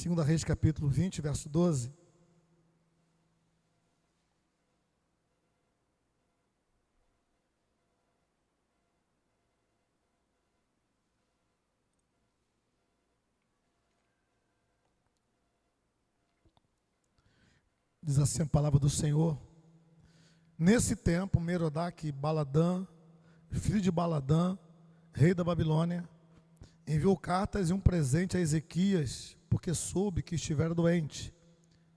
2 Reis capítulo 20, verso 12. Diz assim a palavra do Senhor: nesse tempo, Merodach-Baladã, filho de Baladã, rei da Babilônia, enviou cartas e um presente a Ezequias, porque soube que estivera doente.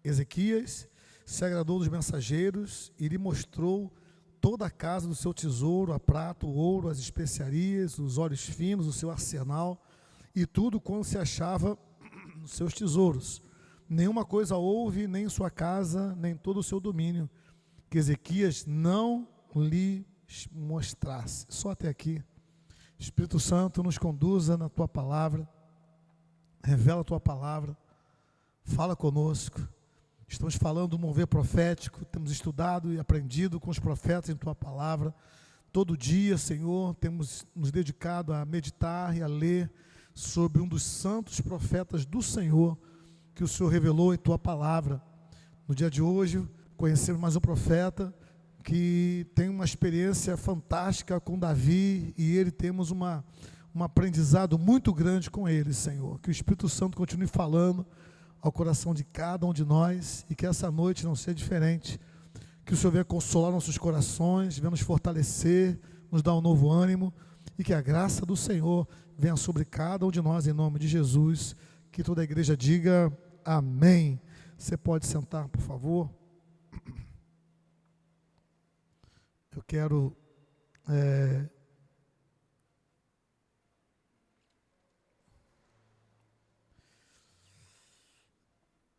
Ezequias se agradou dos mensageiros e lhe mostrou toda a casa do seu tesouro, a prata, o ouro, as especiarias, os óleos finos, o seu arsenal e tudo quanto se achava nos seus tesouros. Nenhuma coisa houve, nem em sua casa, nem em todo o seu domínio, que Ezequias não lhe mostrasse. Só até aqui. Espírito Santo, nos conduza na Tua palavra, revela a Tua palavra, fala conosco. Estamos falando do mover profético, temos estudado e aprendido com os profetas em Tua palavra. Todo dia, Senhor, temos nos dedicado a meditar e a ler sobre um dos santos profetas do Senhor, que o Senhor revelou em Tua palavra. No dia de hoje, conhecemos mais um profeta que tem uma experiência fantástica com Davi, e ele temos um aprendizado muito grande com ele, Senhor. Que o Espírito Santo continue falando ao coração de cada um de nós, e que essa noite não seja diferente. Que o Senhor venha consolar nossos corações, venha nos fortalecer, nos dar um novo ânimo, e que a graça do Senhor venha sobre cada um de nós, em nome de Jesus. Que toda a igreja diga amém. Você pode sentar, por favor. Eu quero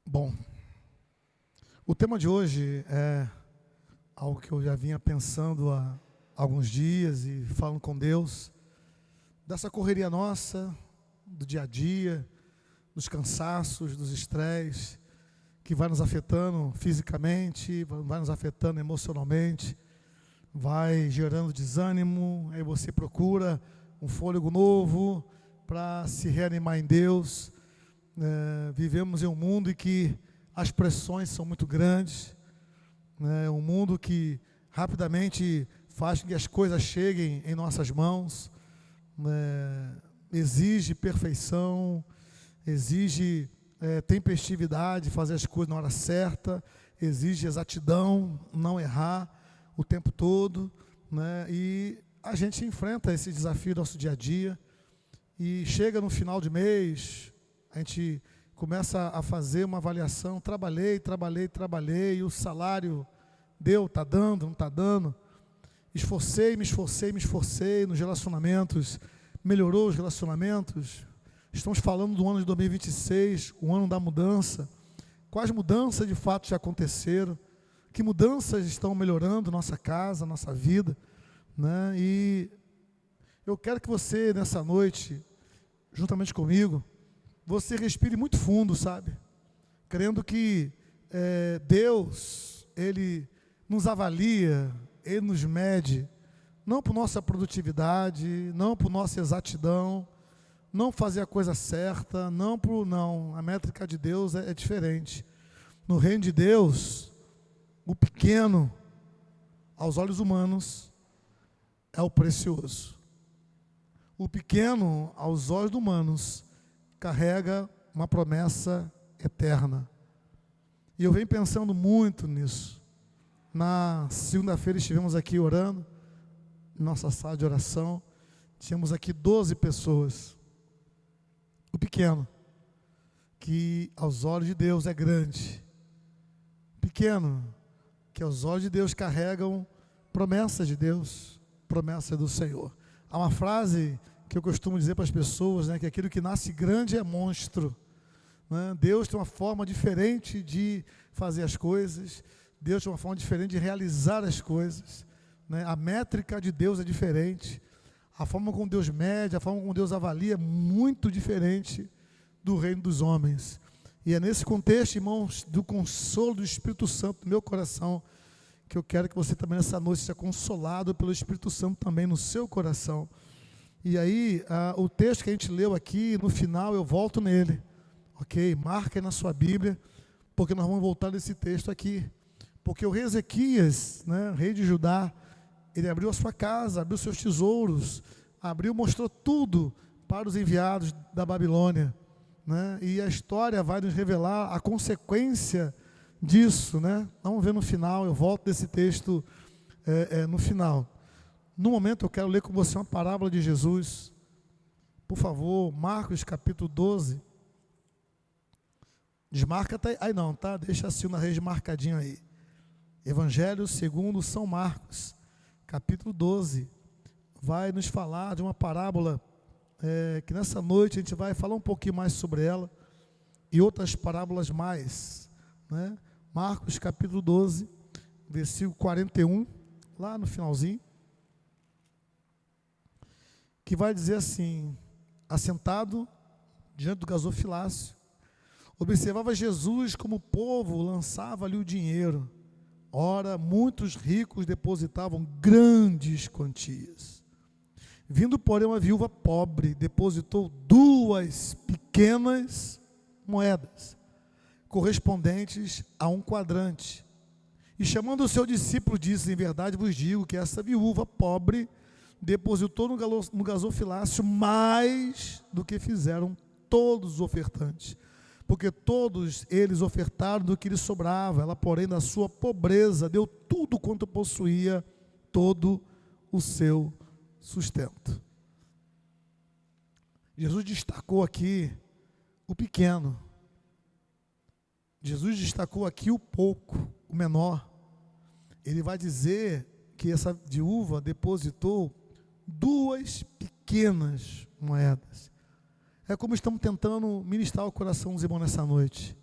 Bom, o tema de hoje é algo que eu já vinha pensando há alguns dias e falando com Deus, dessa correria nossa, do dia a dia, dos cansaços, dos estresses, que vai nos afetando fisicamente, vai nos afetando emocionalmente, vai gerando desânimo. Aí você procura um fôlego novo para se reanimar em Deus. Vivemos em um mundo em que as pressões são muito grandes, um mundo que rapidamente faz com que as coisas cheguem em nossas mãos, exige perfeição, exige tempestividade, fazer as coisas na hora certa, exige exatidão, não errar o tempo todo, e a gente enfrenta esse desafio do nosso dia a dia, e chega no final de mês, a gente começa a fazer uma avaliação: trabalhei, e o salário deu, está dando, não está dando, me esforcei nos relacionamentos, melhorou os relacionamentos. Estamos falando do ano de 2026, o ano da mudança. Quais mudanças de fato já aconteceram? Que mudanças estão melhorando nossa casa, nossa vida, E eu quero que você, nessa noite, juntamente comigo, você respire muito fundo, sabe? Crendo que Deus, Ele nos avalia, Ele nos mede, não por nossa produtividade, não por nossa exatidão, não fazer a coisa certa, não, a métrica de Deus é diferente. No reino de Deus, o pequeno, aos olhos humanos, é o precioso. O pequeno, aos olhos humanos, carrega uma promessa eterna. E eu venho pensando muito nisso. Na segunda-feira estivemos aqui orando, nossa sala de oração, tínhamos aqui 12 pessoas. O pequeno, que aos olhos de Deus é grande. Pequeno, que aos olhos de Deus carregam promessas de Deus, promessas do Senhor. Há uma frase que eu costumo dizer para as pessoas, que aquilo que nasce grande é monstro. Deus tem uma forma diferente de fazer as coisas, Deus tem uma forma diferente de realizar as coisas. A métrica de Deus é diferente. A forma como Deus mede, a forma como Deus avalia é muito diferente do reino dos homens. E é nesse contexto, irmãos, do consolo do Espírito Santo no meu coração, que eu quero que você também nessa noite seja consolado pelo Espírito Santo também no seu coração. E aí, o texto que a gente leu aqui, no final eu volto nele, ok? Marca aí na sua Bíblia, porque nós vamos voltar nesse texto aqui. Porque o rei Ezequias, né, rei de Judá, ele abriu a sua casa, abriu seus tesouros, mostrou tudo para os enviados da Babilônia, né? E a história vai nos revelar a consequência disso, né? Vamos ver no final, eu volto desse texto no final. No momento eu quero ler com você uma parábola de Jesus. Por favor, Marcos capítulo 12. Desmarca até aí não, tá? Deixa assim na rede marcadinho aí. Evangelho segundo São Marcos, capítulo 12. Vai nos falar de uma parábola que nessa noite a gente vai falar um pouquinho mais sobre ela e outras parábolas mais, né? Marcos capítulo 12, versículo 41, lá no finalzinho, que vai dizer assim: assentado diante do gasofilácio, observava Jesus como o povo lançava-lhe o dinheiro. Ora, muitos ricos depositavam grandes quantias. Vindo, porém, uma viúva pobre, depositou 2 pequenas moedas, correspondentes a 1 quadrante. E chamando o seu discípulo, disse: em verdade vos digo que essa viúva pobre depositou no gasofilácio mais do que fizeram todos os ofertantes, porque todos eles ofertaram do que lhe sobrava. Ela, porém, da sua pobreza, deu tudo quanto possuía, todo o seu sustento. Jesus destacou aqui o pequeno. Jesus destacou aqui o pouco, o menor. Ele vai dizer que essa viúva depositou 2 pequenas moedas. É como estamos tentando ministrar o coração dos irmãos nessa noite.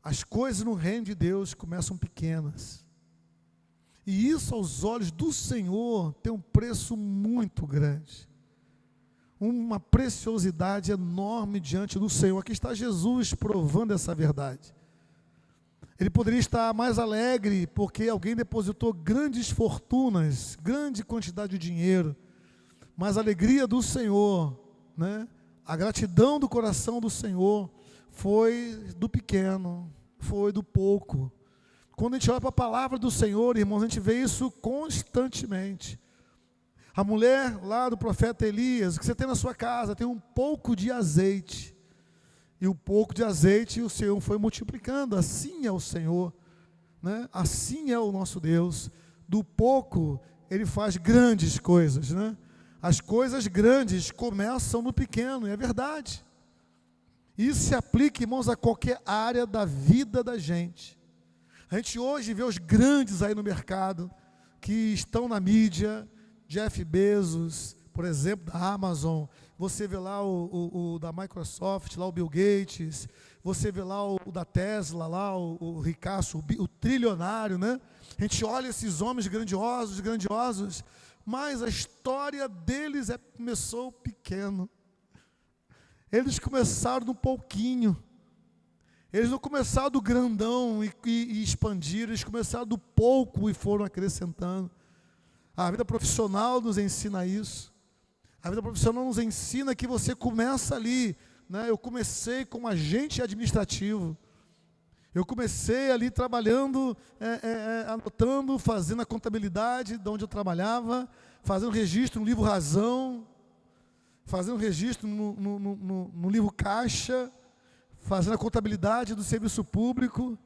As coisas no reino de Deus começam pequenas. E isso, aos olhos do Senhor, tem um preço muito grande. Uma preciosidade enorme diante do Senhor. Aqui está Jesus provando essa verdade. Ele poderia estar mais alegre porque alguém depositou grandes fortunas, grande quantidade de dinheiro. Mas a alegria do Senhor, né? A gratidão do coração do Senhor foi do pequeno, foi do pouco. Quando a gente olha para a palavra do Senhor, irmãos, a gente vê isso constantemente. A mulher lá do profeta Elias, que você tem na sua casa, tem um pouco de azeite. E o pouco de azeite o Senhor foi multiplicando. Assim é o Senhor, né? Assim é o nosso Deus. Do pouco Ele faz grandes coisas, né? As coisas grandes começam no pequeno, é verdade. Isso se aplica, irmãos, a qualquer área da vida da gente. A gente hoje vê os grandes aí no mercado, que estão na mídia, Jeff Bezos, por exemplo, da Amazon. Você vê lá o da Microsoft, lá o Bill Gates. Você vê lá o da Tesla, lá o ricaço, o trilionário, né? A gente olha esses homens grandiosos, mas a história deles começou pequeno. Eles começaram no pouquinho. Eles não começaram do grandão e expandiram, eles começaram do pouco e foram acrescentando. A vida profissional nos ensina isso. A vida profissional nos ensina que você começa ali, né? Eu comecei como agente administrativo. Eu comecei ali trabalhando, anotando, fazendo a contabilidade de onde eu trabalhava, fazendo registro no livro Razão, fazendo registro no livro Caixa, fazendo a contabilidade do serviço público,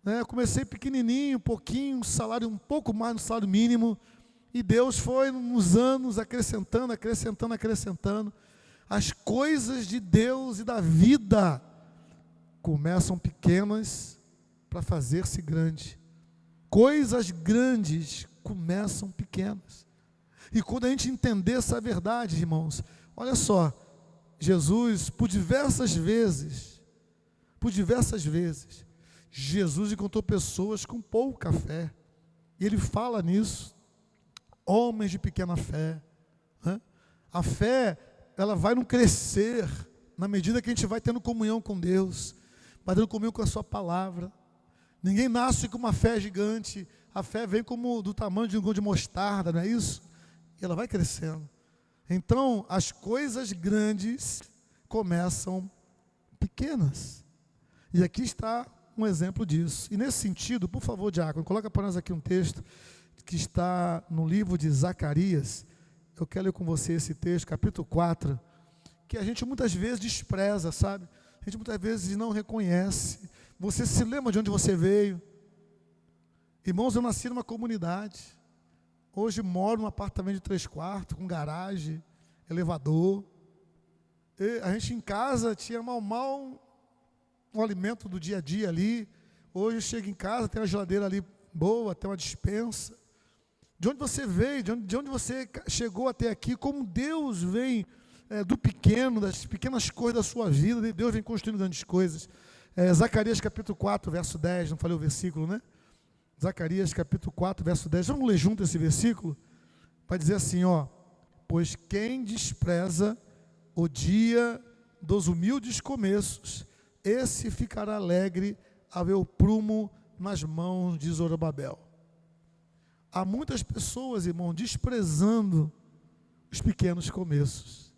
né? Eu comecei pequenininho, um pouquinho, um salário um pouco mais do salário mínimo, e Deus foi nos anos acrescentando. As coisas de Deus e da vida começam pequenas para fazer-se grande. Coisas grandes começam pequenas. E quando a gente entender essa verdade, irmãos, olha só, Jesus, por diversas vezes, Jesus encontrou pessoas com pouca fé. E ele fala nisso. Homens de pequena fé, né? A fé, ela vai não crescer na medida que a gente vai tendo comunhão com Deus, vai tendo comunhão com a sua palavra. Ninguém nasce com uma fé gigante. A fé vem como do tamanho de um grão de mostarda, não é isso? E ela vai crescendo. Então, as coisas grandes começam pequenas. E aqui está um exemplo disso. E nesse sentido, por favor, diácono, coloca para nós aqui um texto que está no livro de Zacarias. Eu quero ler com você esse texto, capítulo 4, que a gente muitas vezes despreza, sabe? A gente muitas vezes não reconhece. Você se lembra de onde você veio? Irmãos, eu nasci numa comunidade. Hoje moro num apartamento de 3 quartos, com garagem, elevador. E a gente em casa tinha mal um alimento do dia a dia ali. Hoje eu chego em casa, tem uma geladeira ali boa, tem uma despensa. De onde você veio, de onde você chegou até aqui, como Deus vem do pequeno, das pequenas coisas da sua vida, Deus vem construindo grandes coisas. Zacarias capítulo 4, verso 10, não falei o versículo, né? Zacarias capítulo 4, verso 10, vamos ler junto esse versículo? Vai dizer assim, ó: pois quem despreza o dia dos humildes começos, esse ficará alegre a ver o prumo nas mãos de Zorobabel. Há muitas pessoas, irmão, desprezando os pequenos começos.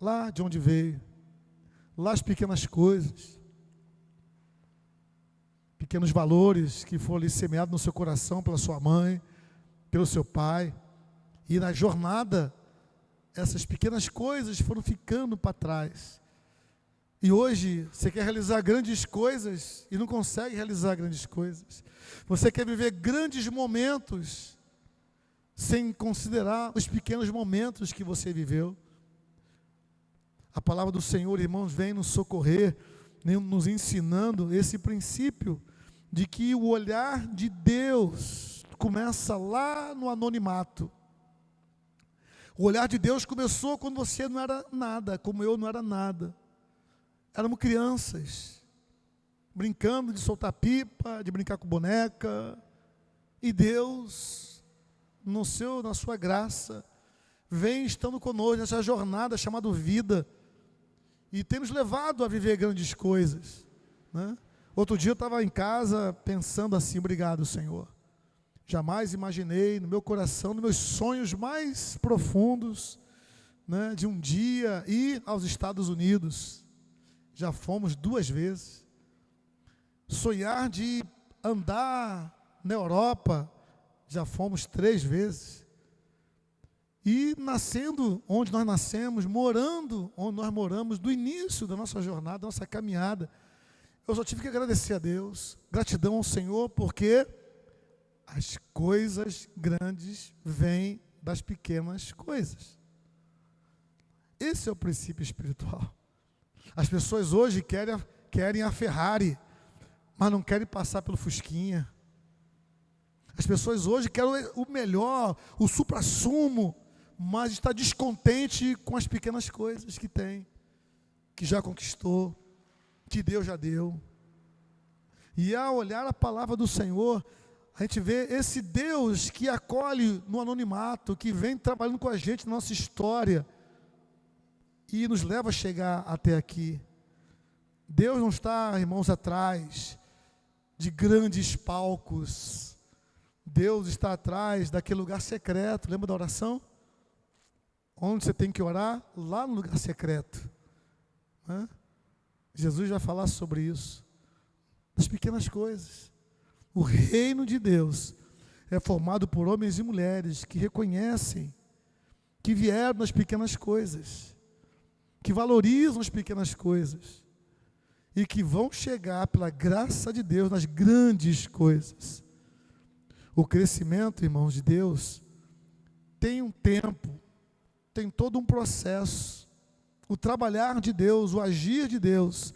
Lá de onde veio, lá as pequenas coisas, pequenos valores que foram ali semeados no seu coração pela sua mãe, pelo seu pai. E na jornada, essas pequenas coisas foram ficando para trás. E hoje, você quer realizar grandes coisas e não consegue realizar grandes coisas. Você quer viver grandes momentos sem considerar os pequenos momentos que você viveu. A palavra do Senhor, irmãos, vem nos socorrer, nos ensinando esse princípio de que o olhar de Deus começa lá no anonimato. O olhar de Deus começou quando você não era nada, como eu não era nada. Éramos crianças, brincando de soltar pipa, de brincar com boneca. E Deus, na sua graça, vem estando conosco nessa jornada chamada vida. E tem nos levado a viver grandes coisas, né? Outro dia eu estava em casa pensando assim: obrigado, Senhor. Jamais imaginei no meu coração, nos meus sonhos mais profundos, né, de um dia ir aos Estados Unidos. Já fomos 2 vezes. Sonhar de andar na Europa, já fomos 3 vezes. E nascendo onde nós nascemos, morando onde nós moramos, do início da nossa jornada, da nossa caminhada, eu só tive que agradecer a Deus, gratidão ao Senhor, porque as coisas grandes vêm das pequenas coisas. Esse é o princípio espiritual. As pessoas hoje querem a Ferrari, mas não querem passar pelo Fusquinha. As pessoas hoje querem o melhor, o suprassumo, mas está descontente com as pequenas coisas que tem, que já conquistou, que Deus já deu. E ao olhar a palavra do Senhor, a gente vê esse Deus que acolhe no anonimato, que vem trabalhando com a gente na nossa história e nos leva a chegar até aqui. Deus não está, irmãos, atrás de grandes palcos. Deus está atrás daquele lugar secreto. Lembra da oração? Onde você tem que orar? Lá no lugar secreto. Jesus vai falar sobre isso. Das pequenas coisas. O reino de Deus é formado por homens e mulheres que reconhecem que vieram das pequenas coisas, que valorizam as pequenas coisas e que vão chegar pela graça de Deus nas grandes coisas. O crescimento, irmãos de Deus, tem um tempo, tem todo um processo. O trabalhar de Deus, o agir de Deus,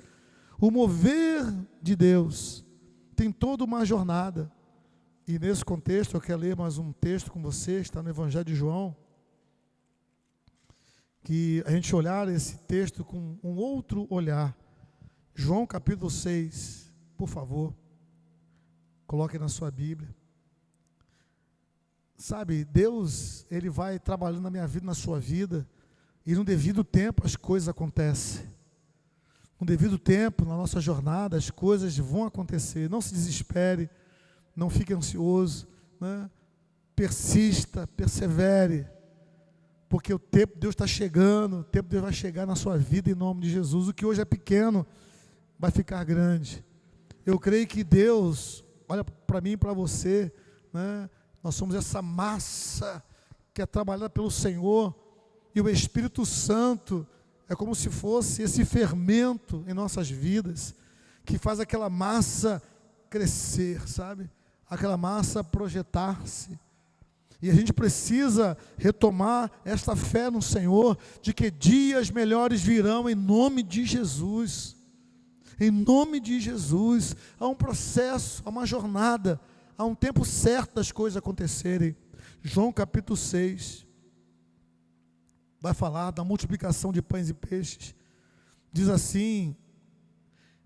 o mover de Deus, tem toda uma jornada. E nesse contexto, eu quero ler mais um texto com você, está no Evangelho de João, que a gente olhar esse texto com um outro olhar. João capítulo 6, por favor, coloque na sua Bíblia. Sabe, Deus, Ele vai trabalhando na minha vida, na sua vida, e no devido tempo as coisas acontecem. No devido tempo, na nossa jornada, as coisas vão acontecer. Não se desespere, não fique ansioso, né? Persista, persevere, porque o tempo de Deus está chegando, o tempo de Deus vai chegar na sua vida em nome de Jesus. O que hoje é pequeno vai ficar grande. Eu creio que Deus, olha para mim e para você, né? Nós somos essa massa que é trabalhada pelo Senhor, e o Espírito Santo é como se fosse esse fermento em nossas vidas, que faz aquela massa crescer, sabe? Aquela massa projetar-se. E a gente precisa retomar esta fé no Senhor, de que dias melhores virão em nome de Jesus. Em nome de Jesus. Há um processo, há uma jornada, há um tempo certo das coisas acontecerem. João capítulo 6 vai falar da multiplicação de pães e peixes. Diz assim,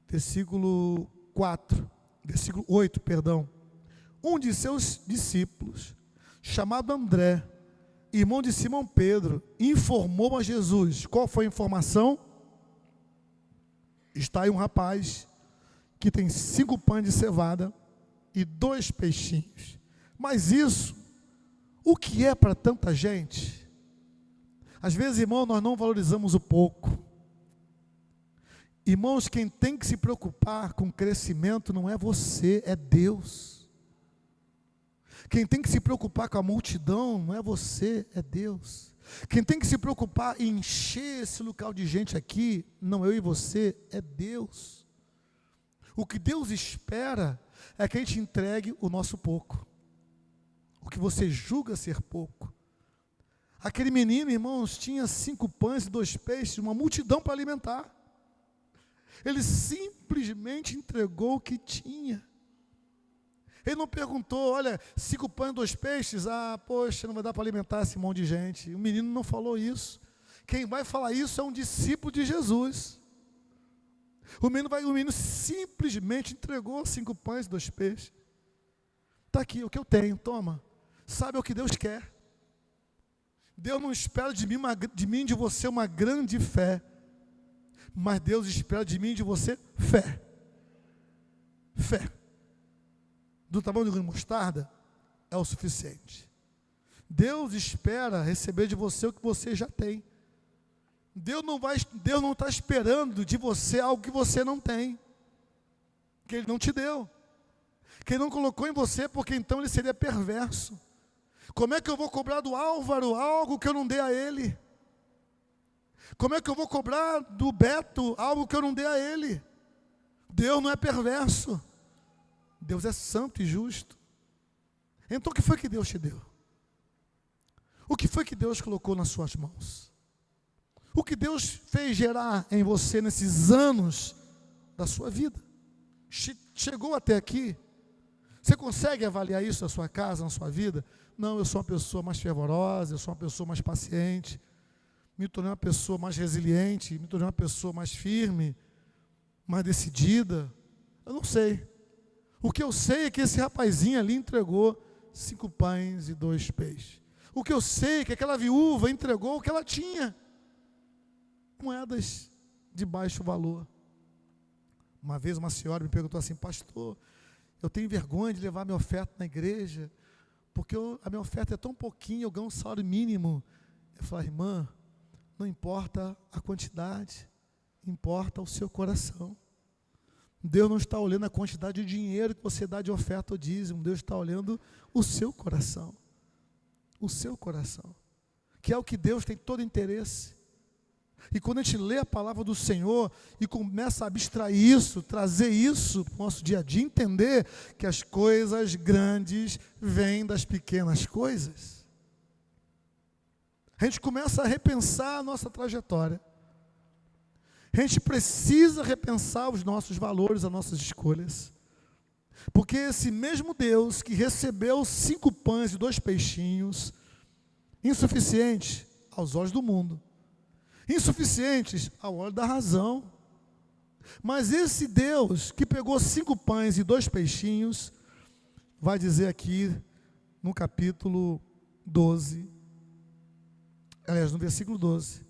versículo 8, perdão. Um de seus discípulos, chamado André, irmão de Simão Pedro, informou a Jesus. Qual foi a informação? Está aí um rapaz que tem 5 pães de cevada e 2 peixinhos. Mas isso, o que é para tanta gente? Às vezes, irmão, nós não valorizamos o pouco. Irmãos, quem tem que se preocupar com o crescimento não é você, é Deus. Quem tem que se preocupar com a multidão não é você, é Deus. Quem tem que se preocupar em encher esse local de gente aqui, não eu e você, é Deus. O que Deus espera é que a gente entregue o nosso pouco. O que você julga ser pouco. Aquele menino, irmãos, tinha 5 pães e 2 peixes, uma multidão para alimentar. Ele simplesmente entregou o que tinha. Ele não perguntou, olha, 5 pães e 2 peixes, poxa, não vai dar para alimentar esse monte de gente. O menino não falou isso. Quem vai falar isso é um discípulo de Jesus. O menino simplesmente entregou 5 pães e 2 peixes. Está aqui, o que eu tenho, toma. Sabe o que Deus quer? Deus não espera de mim e de você uma grande fé, mas Deus espera de mim e de você fé. Fé. Do tamanho de uma mostarda é o suficiente. Deus espera receber de você o que você já tem. Deus não está esperando de você algo que você não tem, que Ele não te deu, que Ele não colocou em você, porque então Ele seria perverso. Como é que eu vou cobrar do Álvaro algo que eu não dei a ele? Como é que eu vou cobrar do Beto algo que eu não dei a ele? Deus não é perverso. Deus é santo e justo. Então o que foi que Deus te deu? O que foi que Deus colocou nas suas mãos? O que Deus fez gerar em você nesses anos da sua vida? Chegou até aqui? Você consegue avaliar isso na sua casa, na sua vida? Não, eu sou uma pessoa mais fervorosa, eu sou uma pessoa mais paciente, me tornei uma pessoa mais resiliente, me tornei uma pessoa mais firme, mais decidida. Eu não sei. O que eu sei é que esse rapazinho ali entregou 5 pães e 2 peixes. O que eu sei é que aquela viúva entregou o que ela tinha. Moedas de baixo valor. Uma vez uma senhora me perguntou assim, pastor, eu tenho vergonha de levar minha oferta na igreja, porque a minha oferta é tão pouquinho, eu ganho um salário mínimo. Eu falei, irmã, não importa a quantidade, importa o seu coração. Deus não está olhando a quantidade de dinheiro que você dá de oferta ou dízimo, Deus está olhando o seu coração. O seu coração, que é o que Deus tem todo interesse. E quando a gente lê a palavra do Senhor e começa a abstrair isso, trazer isso para o nosso dia a dia, entender que as coisas grandes vêm das pequenas coisas, a gente começa a repensar a nossa trajetória. A gente precisa repensar os nossos valores, as nossas escolhas. Porque esse mesmo Deus que recebeu 5 pães e 2 peixinhos, insuficientes aos olhos do mundo, insuficientes ao olho da razão, mas esse Deus que pegou 5 pães e 2 peixinhos, vai dizer aqui no capítulo 12, aliás, no versículo 12,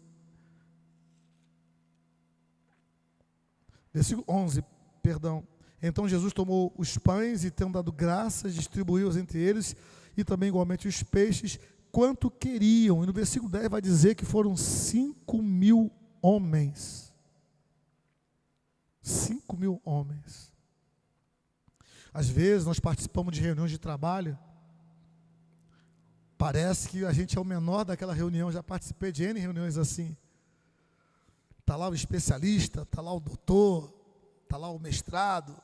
versículo 11, perdão. Então Jesus tomou os pães e, tendo dado graças, distribuiu-os entre eles, e também igualmente os peixes, quanto queriam. E no versículo 10 vai dizer que foram 5.000 homens. 5.000 homens. Às vezes nós participamos de reuniões de trabalho, parece que a gente é o menor daquela reunião. Já participei de N reuniões assim. Está lá o especialista, está lá o doutor, está lá o mestrado,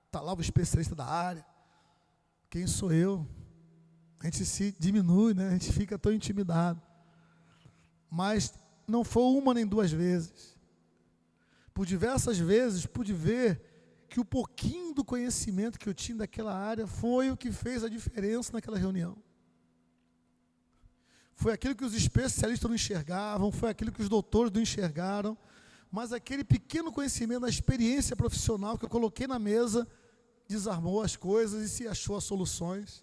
está lá o especialista da área. Quem sou eu? A gente se diminui, né? A gente fica tão intimidado. Mas não foi uma nem duas vezes. Por diversas vezes pude ver que o pouquinho do conhecimento que eu tinha daquela área foi o que fez a diferença naquela reunião. Foi aquilo que os especialistas não enxergavam, foi aquilo que os doutores não enxergaram, mas aquele pequeno conhecimento, a experiência profissional que eu coloquei na mesa, desarmou as coisas e se achou as soluções.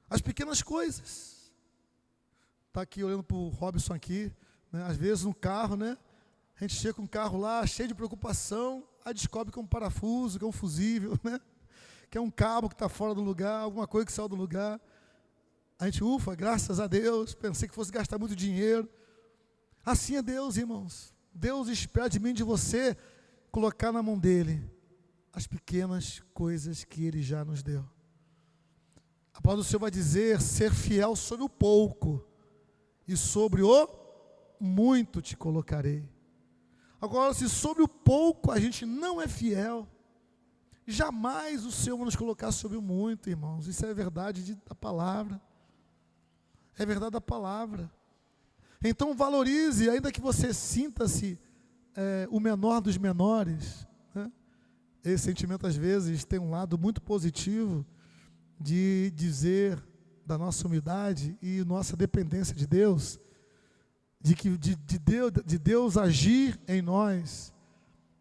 As pequenas coisas. Está aqui olhando para o Robson aqui, né? Às vezes no carro, né? A gente chega com um carro lá, cheio de preocupação, aí descobre que é um parafuso, que é um fusível, né? Que é um cabo que está fora do lugar, alguma coisa que saiu do lugar. A gente, ufa, graças a Deus, pensei que fosse gastar muito dinheiro. Assim é Deus, irmãos. Deus espera de mim e de você colocar na mão dele as pequenas coisas que ele já nos deu. A palavra do Senhor vai dizer, ser fiel sobre o pouco, e sobre o muito te colocarei. Agora, se sobre o pouco a gente não é fiel, jamais o Senhor vai nos colocar sobre o muito, irmãos. Isso é verdade da palavra. É verdade da palavra. Então valorize, ainda que você sinta-se o menor dos menores, né? Esse sentimento às vezes tem um lado muito positivo de dizer da nossa humildade e nossa dependência de Deus, de Deus agir em nós.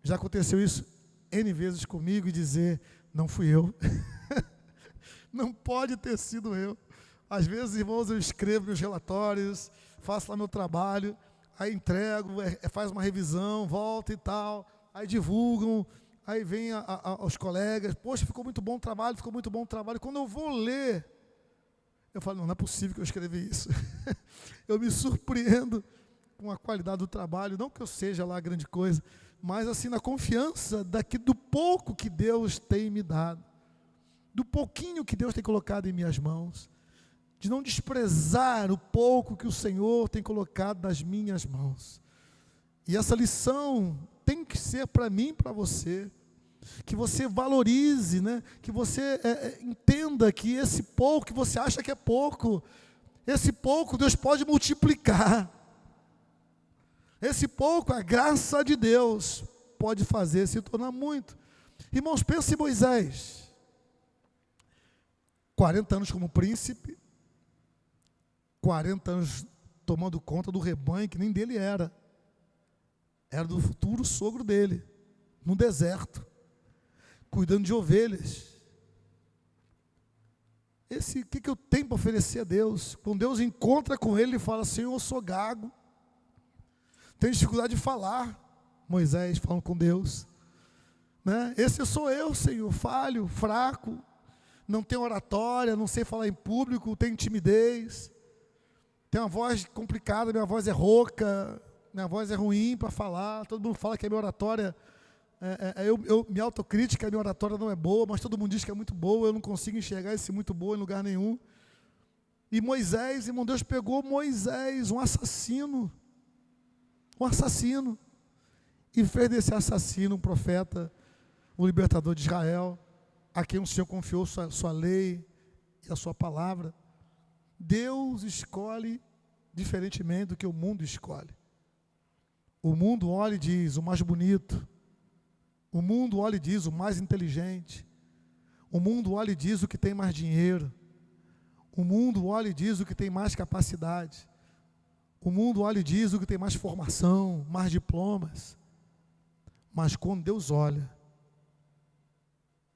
Já aconteceu isso N vezes comigo e dizer, não fui eu. Não pode ter sido eu. Às vezes, irmãos, eu escrevo meus relatórios, faço lá meu trabalho, aí entrego, faz uma revisão, volta e tal, aí divulgam, aí vem os colegas, poxa, ficou muito bom o trabalho, ficou muito bom o trabalho. Quando eu vou ler, eu falo, não é possível que eu escrevi isso. Eu me surpreendo com a qualidade do trabalho, não que eu seja lá grande coisa, mas assim, na confiança do pouco que Deus tem me dado, do pouquinho que Deus tem colocado em minhas mãos, de não desprezar o pouco que o Senhor tem colocado nas minhas mãos. E essa lição tem que ser para mim e para você, que você valorize, né? Que você entenda que esse pouco que você acha que é pouco, esse pouco Deus pode multiplicar. Esse pouco, a graça de Deus pode fazer se tornar muito. Irmãos, pense em Moisés, 40 anos como príncipe, 40 anos tomando conta do rebanho que nem dele era do futuro sogro dele, no deserto, cuidando de ovelhas. O que eu tenho para oferecer a Deus? Quando Deus encontra com ele, ele fala, Senhor, eu sou gago, tenho dificuldade de falar. Moisés falando com Deus, né? Esse sou eu, Senhor, falho, fraco, não tenho oratória, não sei falar em público, tenho timidez, tenho uma voz complicada, minha voz é rouca, minha voz é ruim para falar, todo mundo fala que a minha oratória, minha autocrítica, a minha oratória não é boa, mas todo mundo diz que é muito boa, eu não consigo enxergar esse muito boa em lugar nenhum. E Moisés, irmão, Deus pegou Moisés, um assassino, e fez desse assassino um profeta, um libertador de Israel, a quem o Senhor confiou sua lei e a sua palavra. Deus escolhe diferentemente do que o mundo escolhe. O mundo olha e diz, o mais bonito. O mundo olha e diz, o mais inteligente. O mundo olha e diz, o que tem mais dinheiro. O mundo olha e diz, o que tem mais capacidade. O mundo olha e diz, o que tem mais formação, mais diplomas. Mas quando Deus olha,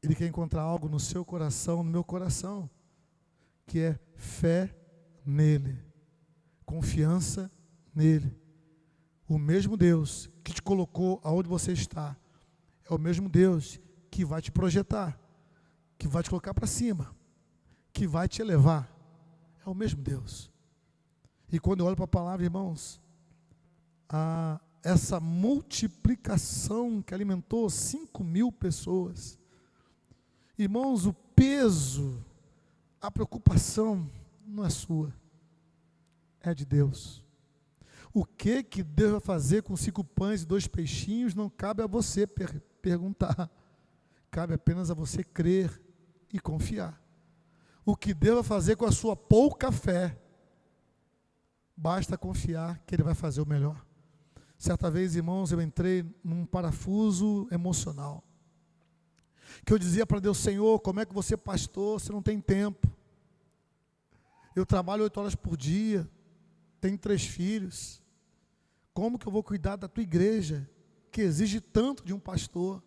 Ele quer encontrar algo no seu coração, no meu coração, que é fé nele, confiança nele. O mesmo Deus que te colocou aonde você está, é o mesmo Deus que vai te projetar, que vai te colocar para cima, que vai te elevar. É o mesmo Deus. E quando eu olho para a palavra, irmãos, essa multiplicação que alimentou 5.000 pessoas, irmãos, o peso, a preocupação não é sua, é de Deus. O que Deus vai fazer com 5 pães e 2 peixinhos não cabe a você perguntar, cabe apenas a você crer e confiar. O que Deus vai fazer com a sua pouca fé, basta confiar que Ele vai fazer o melhor. Certa vez, irmãos, eu entrei num parafuso emocional, que eu dizia para Deus: Senhor, como é que você é pastor, você não tem tempo? Eu trabalho 8 horas por dia, tenho 3 filhos, como que eu vou cuidar da tua igreja, que exige tanto de um pastor,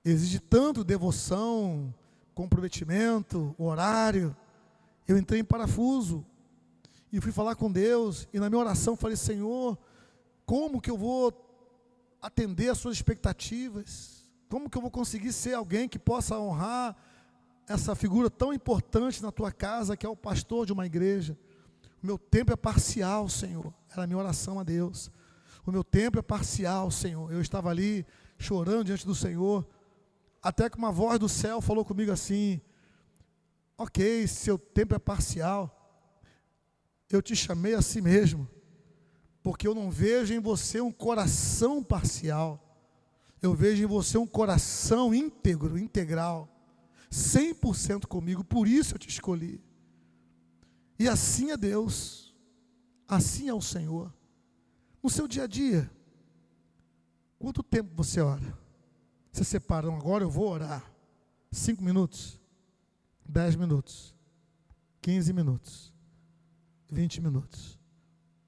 exige tanto devoção, comprometimento, horário? Eu entrei em parafuso, e fui falar com Deus, e na minha oração falei: Senhor, como que eu vou atender às suas expectativas? Como que eu vou conseguir ser alguém que possa honrar essa figura tão importante na tua casa, que é o pastor de uma igreja? O meu tempo é parcial, Senhor. Era a minha oração a Deus. O meu tempo é parcial, Senhor. Eu estava ali chorando diante do Senhor, até que uma voz do céu falou comigo assim: ok, seu tempo é parcial, eu te chamei a si mesmo, porque eu não vejo em você um coração parcial, eu vejo em você um coração íntegro, integral, 100% comigo, por isso eu te escolhi. E assim é Deus, assim é o Senhor. No seu dia a dia, quanto tempo você ora? Você separa: agora eu vou orar 5 minutos, 10 minutos, 15 minutos, 20 minutos,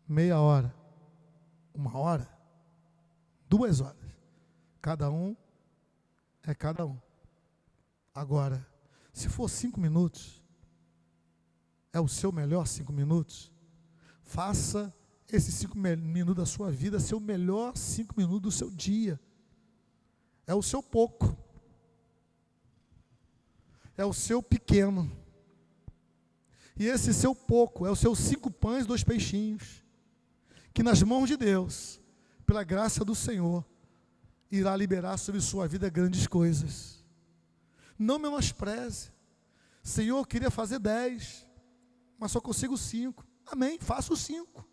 meia hora, 1 hora, 2 horas. Cada um é cada um. Agora, se for 5 minutos, é o seu melhor 5 minutos, faça esses 5 minutos da sua vida ser o melhor 5 minutos do seu dia. É o seu pouco, é o seu pequeno, e esse seu pouco é os seus 5 pães e 2 peixinhos, que nas mãos de Deus, pela graça do Senhor, irá liberar sobre sua vida grandes coisas. Não menospreze. Senhor, eu queria fazer 10, mas só consigo 5. Amém, faço 5.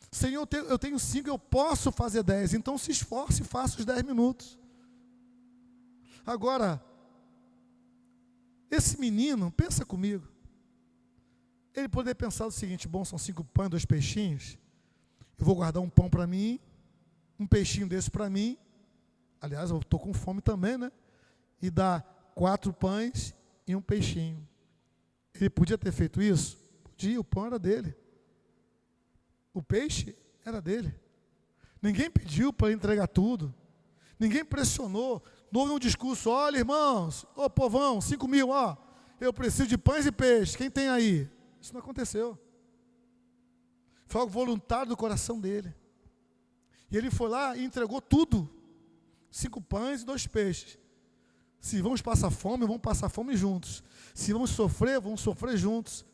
Senhor, eu tenho 5, eu posso fazer 10, então se esforce e faça os 10 minutos. Agora, esse menino, pensa comigo, ele poderia pensar o seguinte: bom, são 5 pães, 2 peixinhos, eu vou guardar um pão para mim, um peixinho desse para mim, aliás, eu estou com fome também, né? E dá 4 pães e um peixinho. Ele podia ter feito isso? Podia, o pão era dele, o peixe era dele. Ninguém pediu para ele entregar tudo, ninguém pressionou, não houve um discurso: olha, irmãos, ô povão, 5.000, ó, eu preciso de pães e peixes, quem tem aí? Isso não aconteceu. Foi algo voluntário do coração dele. E ele foi lá e entregou tudo: 5 pães e 2 peixes. Se vamos passar fome juntos. Se vamos sofrer juntos.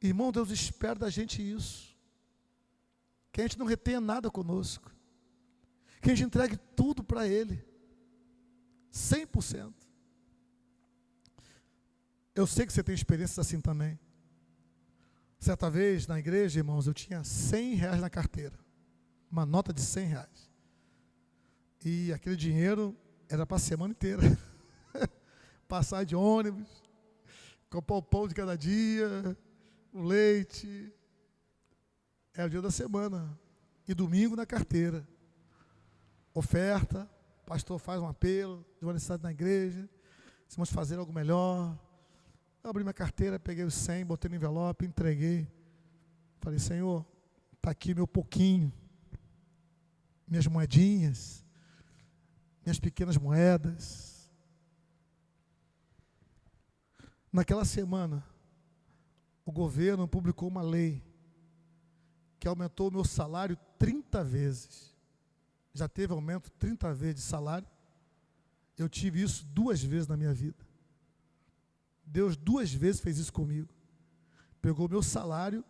Irmão, Deus espera da gente isso, que a gente não retenha nada conosco, que a gente entregue tudo para Ele, 100%. Eu sei que você tem experiências assim também. Certa vez na igreja, irmãos, eu tinha R$100 na carteira, uma nota de R$100, e aquele dinheiro era para a semana inteira. Passar de ônibus, comprar o pão de cada dia, o leite, é o dia da semana, e domingo na carteira, oferta, o pastor faz um apelo de uma necessidade na igreja, se vamos fazer algo melhor. Eu abri minha carteira, peguei os 100, botei no envelope, entreguei, falei: Senhor, está aqui meu pouquinho, minhas moedinhas, minhas pequenas moedas. Naquela semana, o governo publicou uma lei que aumentou o meu salário 30 vezes. Já teve aumento 30 vezes de salário. Eu tive isso 2 vezes na minha vida. Deus 2 vezes fez isso comigo. Pegou o meu salário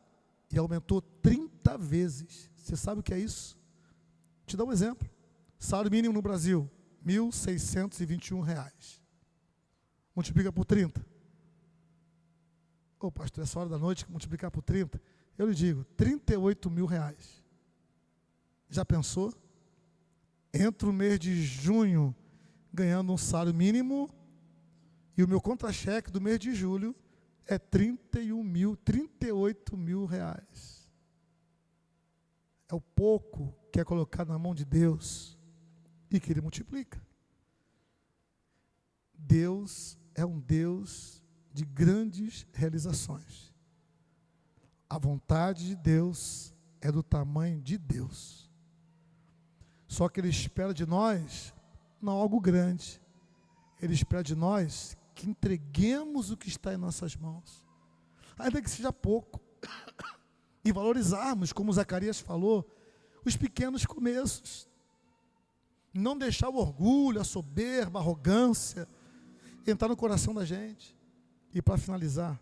e aumentou 30 vezes. Você sabe o que é isso? Vou te dar um exemplo. Salário mínimo no Brasil, R$ 1.621. Multiplica por 30. Ô, pastor, essa hora da noite, multiplicar por 30, eu lhe digo, R$ 38 mil. Já pensou? Entro o mês de junho ganhando um salário mínimo e o meu contra-cheque do mês de julho é R$ 38 mil. É o pouco que é colocado na mão de Deus e que Ele multiplica. Deus é um Deus de grandes realizações. A vontade de Deus é do tamanho de Deus. Só que Ele espera de nós não algo grande. Ele espera de nós que entreguemos o que está em nossas mãos, ainda que seja pouco, e valorizarmos, como Zacarias falou, os pequenos começos. Não deixar o orgulho, a soberba, a arrogância entrar no coração da gente. E para finalizar,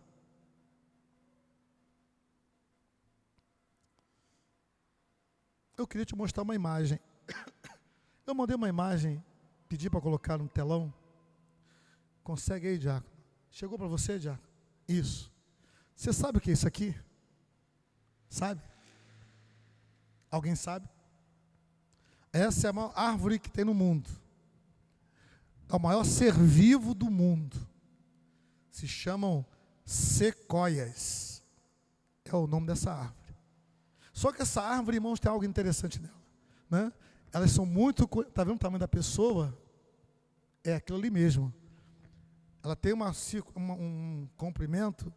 eu queria te mostrar uma imagem. Eu mandei uma imagem, pedi para colocar no telão. Consegue aí, Diácono? Chegou para você, Diácono? Isso. Você sabe o que é isso aqui? Sabe? Alguém sabe? Essa é a maior árvore que tem no mundo. É o maior ser vivo do mundo. Se chamam sequoias. É o nome dessa árvore. Só que essa árvore, irmãos, tem algo interessante nela, né? Elas são muito... Está vendo o tamanho da pessoa? É aquilo ali mesmo. Ela tem um comprimento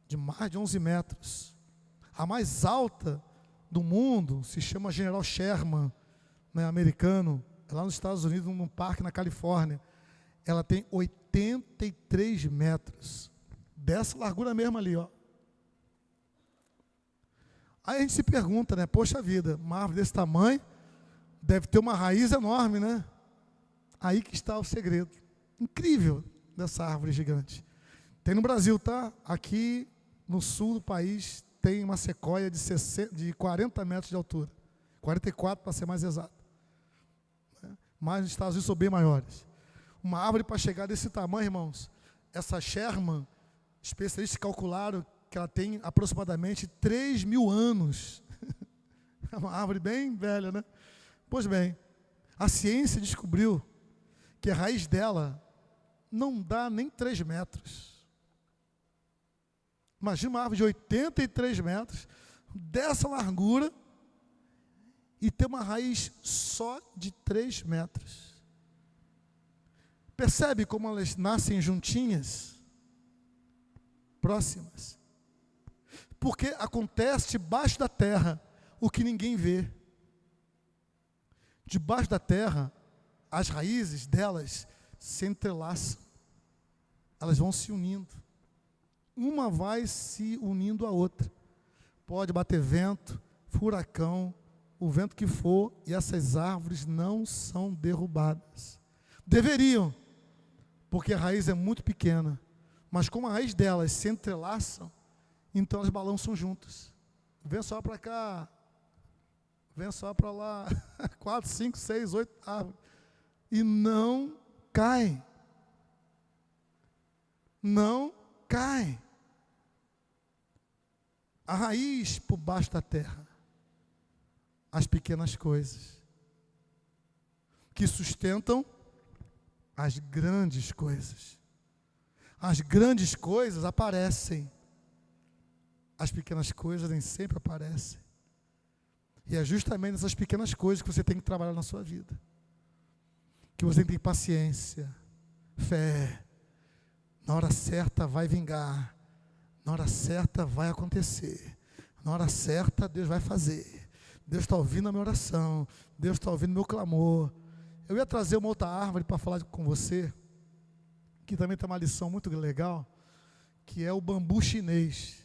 de mais de 11 metros. A mais alta do mundo se chama General Sherman, né, americano, lá nos Estados Unidos, num parque na Califórnia. Ela tem 83 metros. Dessa largura mesmo ali, ó. Aí a gente se pergunta, né? Poxa vida, uma árvore desse tamanho deve ter uma raiz enorme, né? Aí que está o segredo. Incrível dessa árvore gigante. Tem no Brasil, tá? Aqui no sul do país tem uma sequoia de 40 metros de altura. 44 para ser mais exato. Mas nos Estados Unidos são bem maiores. Uma árvore para chegar desse tamanho, irmãos, essa Sherman, especialistas calcularam que ela tem aproximadamente 3.000 anos. É uma árvore bem velha, né? Pois bem, a ciência descobriu que a raiz dela não dá nem 3 metros. Imagina uma árvore de 83 metros, dessa largura, e ter uma raiz só de 3 metros. Percebe como elas nascem juntinhas? Próximas. Porque acontece debaixo da terra o que ninguém vê. Debaixo da terra, as raízes delas se entrelaçam. Elas vão se unindo. Uma vai se unindo à outra. Pode bater vento, furacão, o vento que for, e essas árvores não são derrubadas. Deveriam, porque a raiz é muito pequena. Mas como a raiz delas se entrelaçam, então elas balançam juntas. Vem só para cá, vem só para lá, 4, 5, 6, 8 árvores. E não caem. Não caem. A raiz por baixo da terra. As pequenas coisas que sustentam as grandes coisas. As grandes coisas aparecem. As pequenas coisas nem sempre aparecem. E é justamente nessas pequenas coisas que você tem que trabalhar na sua vida. Que você tem que ter paciência, fé. Na hora certa vai vingar. Na hora certa vai acontecer. Na hora certa Deus vai fazer. Deus está ouvindo a minha oração. Deus está ouvindo o meu clamor. Eu ia trazer uma outra árvore para falar com você, que também tem uma lição muito legal, que é o bambu chinês.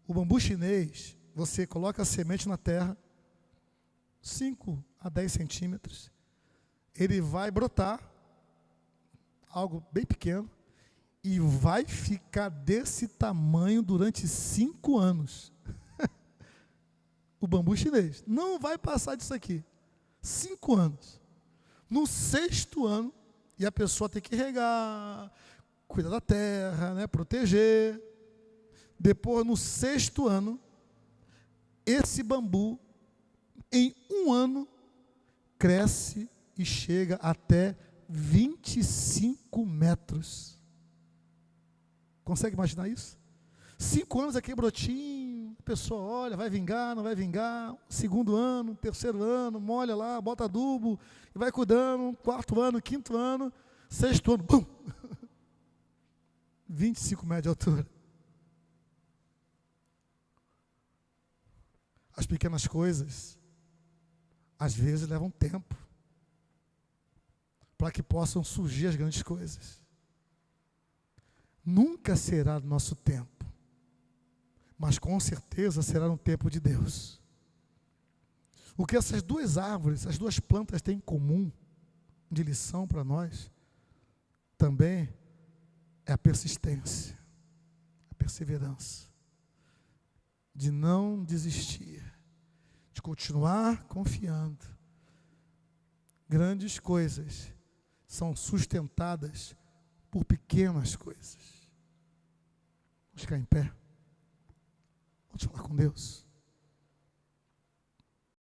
O bambu chinês, você coloca a semente na terra, 5 a 10 centímetros, ele vai brotar, algo bem pequeno, e vai ficar desse tamanho durante 5 anos. O bambu chinês não vai passar disso aqui. 5 anos. No 6º ano, e a pessoa tem que regar, cuidar da terra, né, proteger. Depois, no 6º ano, esse bambu, em 1 ano, cresce e chega até 25 metros. Consegue imaginar isso? 5 anos aqui brotinho, a pessoa olha, vai vingar, não vai vingar. 2º ano, 3º ano, molha lá, bota adubo, e vai cuidando. 4º ano, 5º ano, 6º ano, bum! 25 metros de altura. As pequenas coisas, às vezes, levam tempo para que possam surgir as grandes coisas. Nunca será no nosso tempo, mas com certeza será no tempo de Deus. O que essas 2 árvores, as 2 plantas têm em comum, de lição para nós, também é a persistência, a perseverança, de não desistir, de continuar confiando. Grandes coisas são sustentadas por pequenas coisas. Vamos ficar em pé. Vamos falar com Deus.